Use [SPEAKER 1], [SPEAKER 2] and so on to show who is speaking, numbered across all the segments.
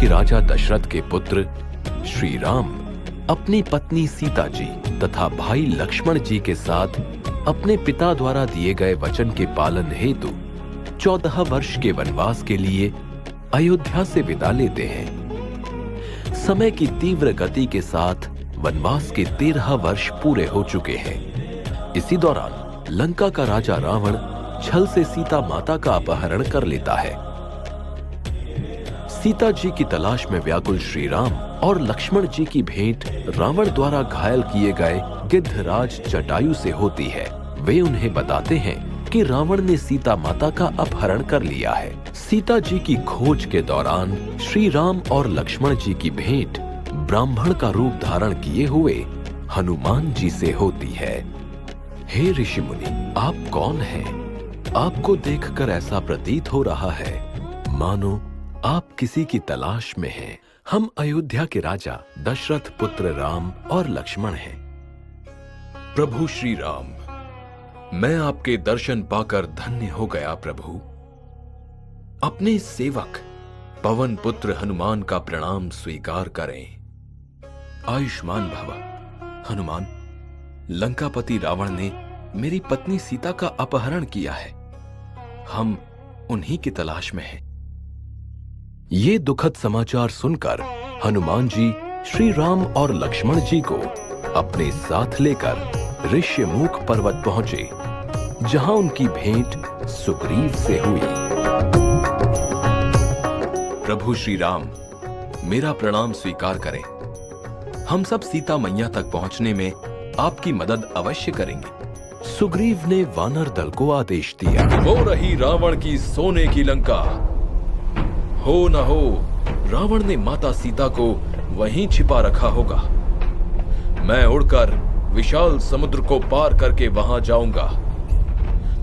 [SPEAKER 1] के राजा दशरथ के पुत्र श्री राम अपनी पत्नी सीता जी तथा भाई लक्ष्मण जी के साथ अपने पिता द्वारा दिए गए वचन के पालन हेतु 14 वर्ष के वनवास के लिए अयोध्या से विदा लेते हैं। समय की तीव्र गति के साथ वनवास के 13 वर्ष पूरे हो चुके हैं। इसी दौरान लंका का राजा रावण छल से सीता माता का अपहरण कर लेता है। सीता जी की तलाश में व्याकुल श्री राम और लक्ष्मण जी की भेंट रावण द्वारा घायल किए गए गिद्धराज जटायु से होती है। वे उन्हें बताते हैं कि रावण ने सीता माता का अपहरण कर लिया है। सीता जी की खोज के दौरान श्री राम और लक्ष्मण जी की भेंट ब्राह्मण का रूप धारण किए हुए हनुमान जी से होती है। हे ऋषि मुनि, आप कौन हैं? आपको देखकर ऐसा प्रतीत हो रहा है मानो आप किसी की तलाश में हैं। हम अयोध्या के राजा दशरथ पुत्र राम और लक्ष्मण हैं।
[SPEAKER 2] प्रभु श्री राम, मैं आपके दर्शन पाकर धन्य हो गया। प्रभु, अपने सेवक पवन पुत्र हनुमान का प्रणाम स्वीकार करें। आयुष्मान भव। हनुमान, लंकापति रावण ने मेरी पत्नी सीता का अपहरण किया है। हम उन्हीं की तलाश में हैं।
[SPEAKER 1] ये दुखद समाचार सुनकर हनुमान जी श्री राम और लक्ष्मण जी को अपने साथ लेकर ऋष्यमुख पर्वत पहुंचे, जहां उनकी भेंट सुग्रीव से हुई।
[SPEAKER 2] प्रभु श्री राम, मेरा प्रणाम स्वीकार करें। हम सब सीता मैया तक पहुंचने में आपकी मदद अवश्य करेंगे।
[SPEAKER 1] सुग्रीव ने वानर दल को आदेश दिया।
[SPEAKER 2] हो रही रावण की सोने की लंका, हो न हो रावण ने माता सीता को वहीं छिपा रखा होगा। मैं उड़कर विशाल समुद्र को पार करके वहां जाऊंगा।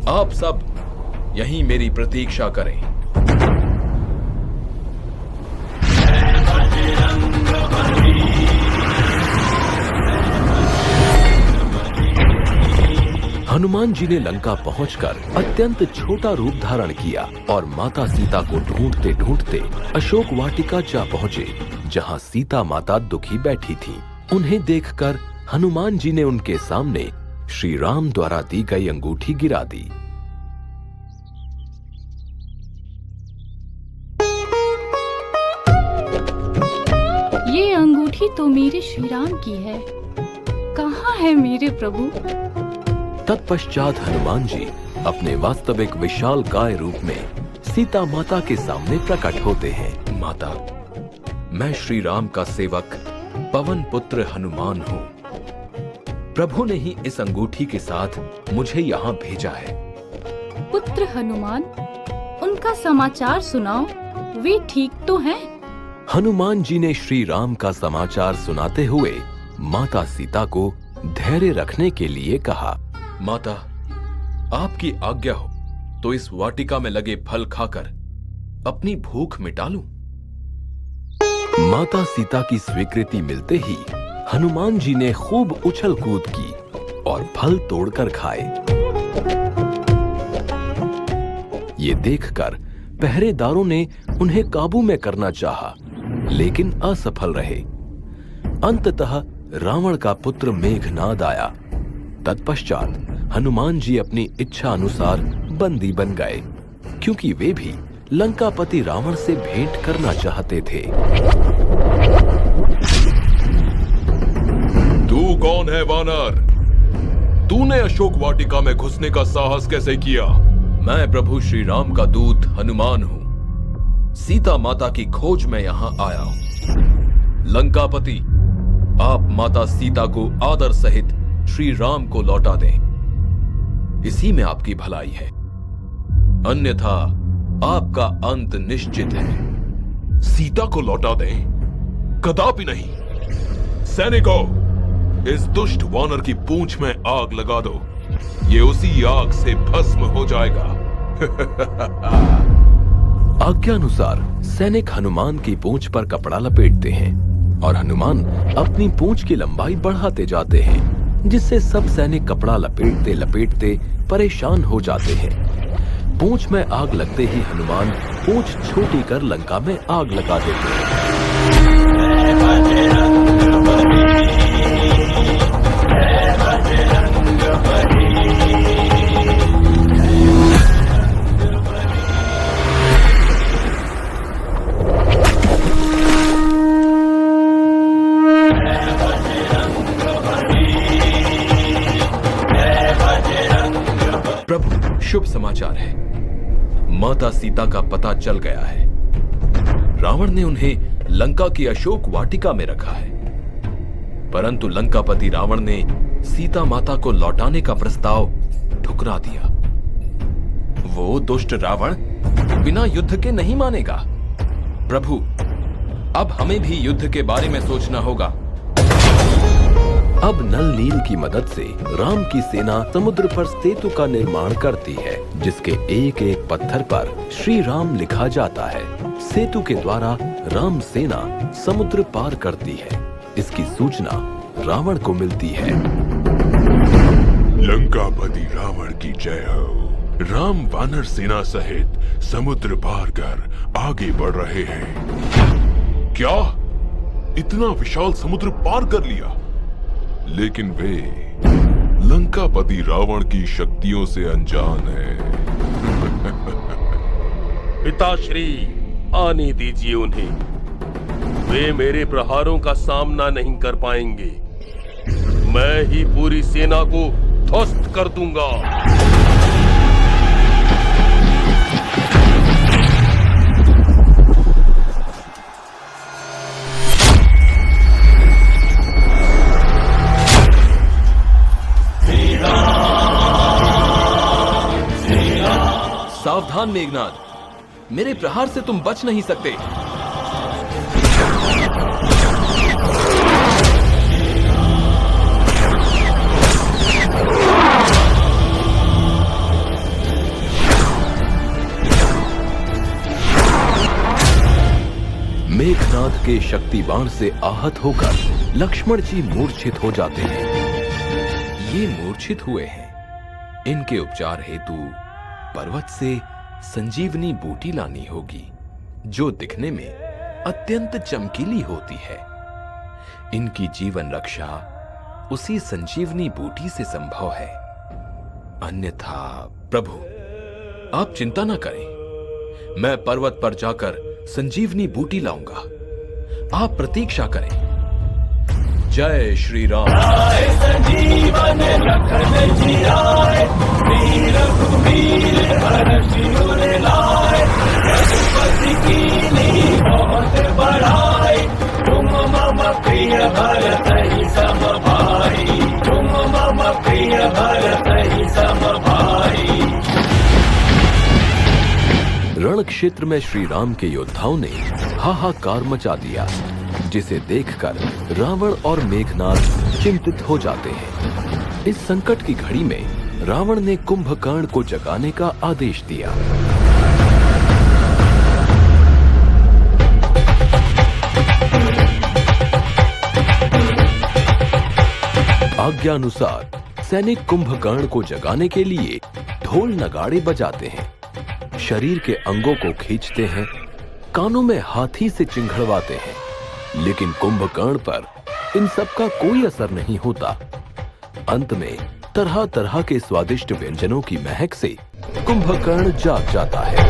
[SPEAKER 2] आप सब यहीं मेरी प्रतीक्षा करें।
[SPEAKER 1] हनुमान जी ने लंका पहुंचकर अत्यंत छोटा रूप धारण किया और माता सीता को ढूंढते ढूंढते अशोक वाटिका जा पहुंचे, जहां सीता माता दुखी बैठी थी। उन्हें देखकर हनुमान जी ने उनके सामने श्री राम द्वारा दी गई अंगूठी गिरा दी।
[SPEAKER 3] ये अंगूठी तो मेरे श्री राम की है। कहाँ है मेरे प्रभु?
[SPEAKER 1] तत्पश्चात हनुमान जी अपने वास्तविक विशालकाय रूप में सीता माता के सामने प्रकट होते हैं।
[SPEAKER 2] माता, मैं श्री राम का सेवक पवन पुत्र हनुमान हूँ। प्रभु ने ही इस अंगूठी के साथ मुझे यहाँ भेजा है।
[SPEAKER 3] पुत्र हनुमान, उनका समाचार सुनाओ, वे ठीक तो हैं?
[SPEAKER 1] हनुमान जी ने श्री राम का समाचार सुनाते हुए माता सीता को धैर्य रखने के लिए कहा।
[SPEAKER 2] माता, आपकी आज्ञा हो तो इस वाटिका में लगे फल खाकर अपनी भूख मिटा लूं।
[SPEAKER 1] माता सीता की स्वीकृति मिलते ही हनुमान जी ने खूब उछल कूद की और फल तोड़कर खाए। ये देखकर पहरेदारों ने उन्हें काबू में करना चाहा, लेकिन असफल रहे। अंततः रावण का पुत्र मेघनाद आया। तत्पश्चात हनुमान जी अपनी इच्छा अनुसार बंदी बन गए, क्योंकि वे भी लंकापति रावण से भेंट करना चाहते थे।
[SPEAKER 2] तू कौन है वानर? तूने अशोक वाटिका में घुसने का साहस कैसे किया? मैं प्रभु श्री राम का दूत हनुमान हूँ। सीता माता की खोज में यहाँ आया हूँ। लंकापति, आप माता सीता को आदर सहित श्री राम को लौटा दें। इसी में आपकी भलाई है, अन्यथा आपका अंत निश्चित है।
[SPEAKER 4] सीता को लौटा दें? कदापि नहीं। सैनिकों, इस दुष्ट वानर की पूंछ में आग लगा दो। ये उसी आग से भस्म हो जाएगा।
[SPEAKER 1] आज्ञानुसार सैनिक हनुमान की पूंछ पर कपड़ा लपेटते हैं और हनुमान अपनी पूंछ की लंबाई बढ़ाते जाते हैं, जिससे सब सैनिक कपड़ा लपेटते लपेटते परेशान हो जाते हैं। पूंछ में आग लगते ही हनुमान पूंछ छोटी कर लंका में आग लगा देते हैं।
[SPEAKER 2] प्रभु, शुभ समाचार है। माता सीता का पता चल गया है। रावण ने उन्हें लंका की अशोक वाटिका में रखा है, परंतु लंकापति रावण ने सीता माता को लौटाने का प्रस्ताव ठुकरा दिया। वो दुष्ट रावण बिना युद्ध के नहीं मानेगा। प्रभु, अब हमें भी युद्ध के बारे में सोचना होगा।
[SPEAKER 1] अब नल नील की मदद से राम की सेना समुद्र पर सेतु का निर्माण करती है, जिसके एक एक पत्थर पर श्री राम लिखा जाता है। सेतु के द्वारा राम सेना समुद्र पार करती है। इसकी सूचना रावण को मिलती है।
[SPEAKER 4] लंकापति रावण की जय हो। राम वानर सेना सहित समुद्र पार कर आगे बढ़ रहे हैं। क्या इतना विशाल समुद्र पार कर लिया? लेकिन वे लंकापति रावण की शक्तियों से अनजान है।
[SPEAKER 5] पिताश्री, आने दीजिए उन्हें। वे मेरे प्रहारों का सामना नहीं कर पाएंगे। मैं ही पूरी सेना को ध्वस्त कर दूंगा।
[SPEAKER 2] सावधान मेघनाद, मेरे प्रहार से तुम बच नहीं सकते।
[SPEAKER 1] मेघनाद के शक्ति बाण से आहत होकर लक्ष्मण जी मूर्छित हो जाते हैं।
[SPEAKER 2] ये मूर्छित हुए हैं। इनके उपचार हेतु पर्वत से संजीवनी बूटी लानी होगी, जो दिखने में अत्यंत चमकीली होती है। इनकी जीवन रक्षा उसी संजीवनी बूटी से संभव है। अन्यथा प्रभु, आप चिंता न करें। मैं पर्वत पर जाकर संजीवनी बूटी लाऊंगा। आप प्रतीक्षा करें। जय श्री राम। संजीवन लखन जियाए, वीर रघुवीर हरषि उर लाए, रघुपति कीन्ही बहुत बड़ाई, तुम मम प्रिय भरतहि सम भाई, तुम मम प्रिय भरतहि सम भाई।
[SPEAKER 1] रण क्षेत्र में श्री राम के योद्धाओं ने हाहाकार मचा दिया, जिसे देखकर रावण और मेघनाद चिंतित हो जाते हैं। इस संकट की घड़ी में रावण ने कुंभकर्ण को जगाने का आदेश दिया। आज्ञानुसार सैनिक कुंभकर्ण को जगाने के लिए ढोल नगाड़े बजाते हैं, शरीर के अंगों को खींचते हैं, कानों में हाथी से चिंघड़वाते हैं, लेकिन कुंभकर्ण पर इन सब का कोई असर नहीं होता। अंत में तरह तरह के स्वादिष्ट व्यंजनों की महक से कुंभकर्ण जाग जाता है।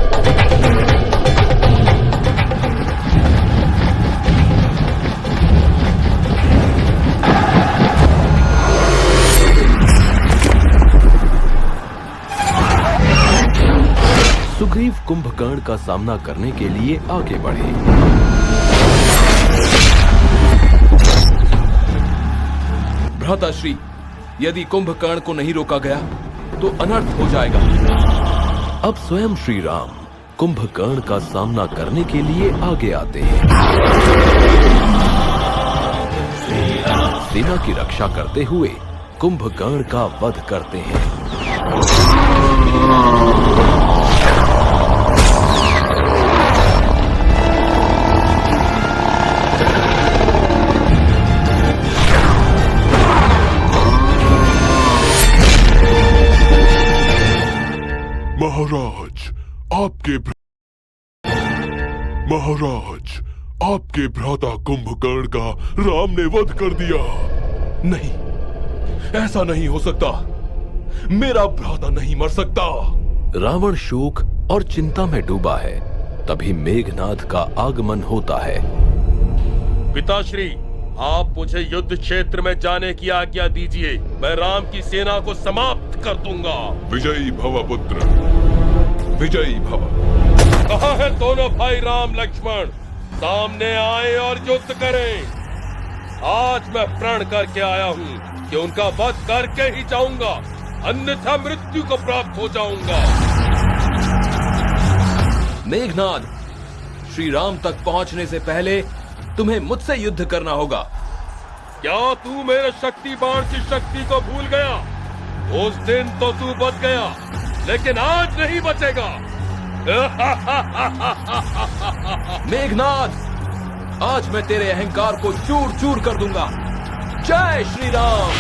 [SPEAKER 1] सुग्रीव कुंभकर्ण का सामना करने के लिए आगे बढ़े।
[SPEAKER 2] भ्राताश्री, यदि कुंभकर्ण को नहीं रोका गया तो अनर्थ हो जाएगा।
[SPEAKER 1] अब स्वयं श्री राम कुंभकर्ण का सामना करने के लिए आगे आते हैं। सेना की रक्षा करते हुए कुंभकर्ण का वध करते हैं।
[SPEAKER 4] महाराज, आपके भ्राता कुंभकर्ण का राम ने वध कर दिया।
[SPEAKER 2] नहीं, ऐसा नहीं हो सकता। मेरा भ्राता नहीं मर सकता।
[SPEAKER 1] रावण शोक और चिंता में डूबा है। तभी मेघनाद का आगमन होता है।
[SPEAKER 5] पिताश्री, आप मुझे युद्ध क्षेत्र में जाने की आज्ञा दीजिए। मैं राम की सेना को समाप्त कर दूंगा।
[SPEAKER 4] विजयी भव पुत्र, विजयी भव।
[SPEAKER 5] कहाँ है दोनों भाई राम लक्ष्मण? सामने आए और युद्ध करें। आज मैं प्रण करके आया हूँ कि उनका वध करके ही जाऊंगा, अन्यथा मृत्यु को प्राप्त हो जाऊंगा।
[SPEAKER 2] मेघनाद, श्री राम तक पहुंचने से पहले तुम्हें मुझसे युद्ध करना होगा।
[SPEAKER 5] क्या तू मेरे शक्ति बाण की शक्ति को भूल गया? उस दिन तो तू बच गया, लेकिन आज नहीं बचेगा।
[SPEAKER 2] मेघनाद, आज मैं तेरे अहंकार को चूर चूर कर दूंगा। जय श्री राम।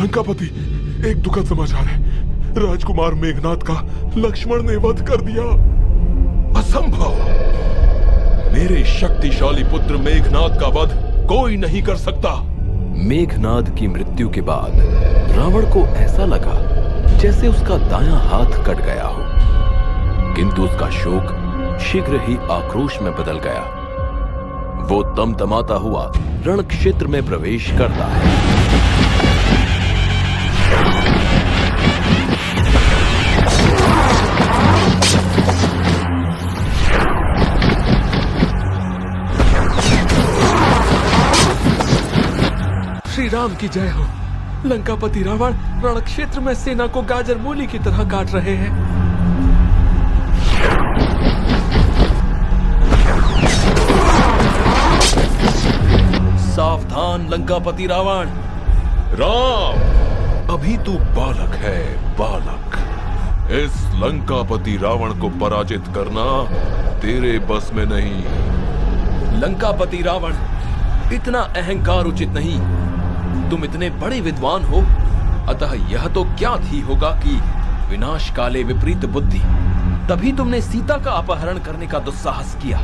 [SPEAKER 4] लंकापति, एक दुखद समाचार है। राजकुमार मेघनाद का लक्ष्मण ने वध कर दिया।
[SPEAKER 2] असंभव! मेरे शक्तिशाली पुत्र मेघनाद का वध कोई नहीं कर सकता।
[SPEAKER 1] मेघनाद की मृत्यु के बाद रावण को ऐसा लगा जैसे उसका दायां हाथ कट गया हो, किंतु उसका शोक शीघ्र ही आक्रोश में बदल गया। वो तमतमाता हुआ रण क्षेत्र में प्रवेश करता है।
[SPEAKER 2] श्री राम की जय हो। लंकापति रावण रण क्षेत्र में सेना को गाजर मूली की तरह काट रहे हैं। सावधान लंकापति रावण।
[SPEAKER 4] राम, अभी तू बालक है, बालक। इस लंकापति रावण को पराजित करना तेरे बस में नहीं।
[SPEAKER 2] लंकापति रावण, इतना अहंकार उचित नहीं। तुम इतने बड़े विद्वान हो, अतः यह तो ज्ञात ही होगा कि विनाश काले विपरीत बुद्धि। तभी तुमने सीता का अपहरण करने का दुस्साहस किया।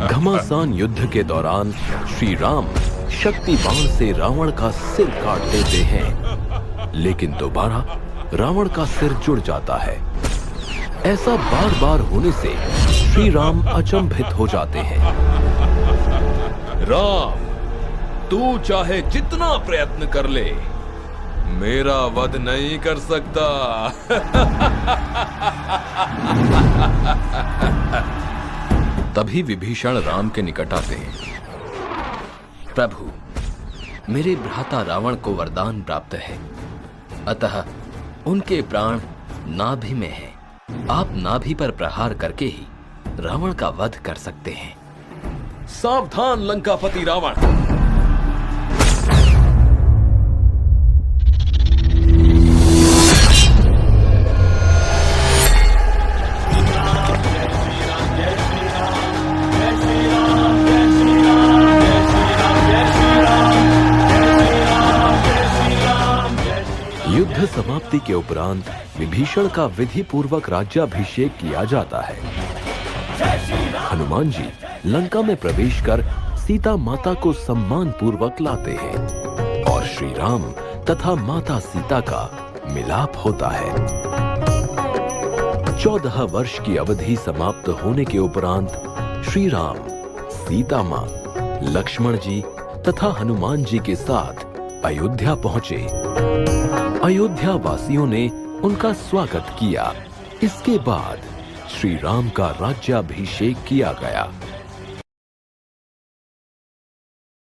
[SPEAKER 1] घमासान युद्ध के दौरान श्री राम शक्ति बाण से रावण का सिर काट देते हैं, लेकिन दोबारा रावण का सिर जुड़ जाता है। ऐसा बार बार होने से श्री राम अचंभित हो जाते हैं।
[SPEAKER 2] राम, तू चाहे जितना प्रयत्न कर ले, मेरा वध नहीं कर सकता।
[SPEAKER 1] तभी विभीषण राम के निकट आते हैं।
[SPEAKER 6] प्रभु, मेरे भ्राता रावण को वरदान प्राप्त है, अतः उनके प्राण नाभि में हैं। आप नाभि पर प्रहार करके ही रावण का वध कर सकते हैं।
[SPEAKER 2] सावधान लंकापति रावण।
[SPEAKER 1] युद्ध समाप्ति के उपरांत विभीषण का विधि पूर्वक राज्याभिषेक किया जाता है। हनुमान जी लंका में प्रवेश कर सीता माता को सम्मान पूर्वक लाते हैं और श्री राम तथा माता सीता का मिलाप होता है। 14 वर्ष की अवधि समाप्त होने के उपरांत श्री राम, सीता मां, लक्ष्मण जी तथा हनुमान जी के साथ अयोध्या पहुंचे। अयोध्या वासियों ने उनका स्वागत किया। इसके बाद श्री राम का राज्याभिषेक किया गया।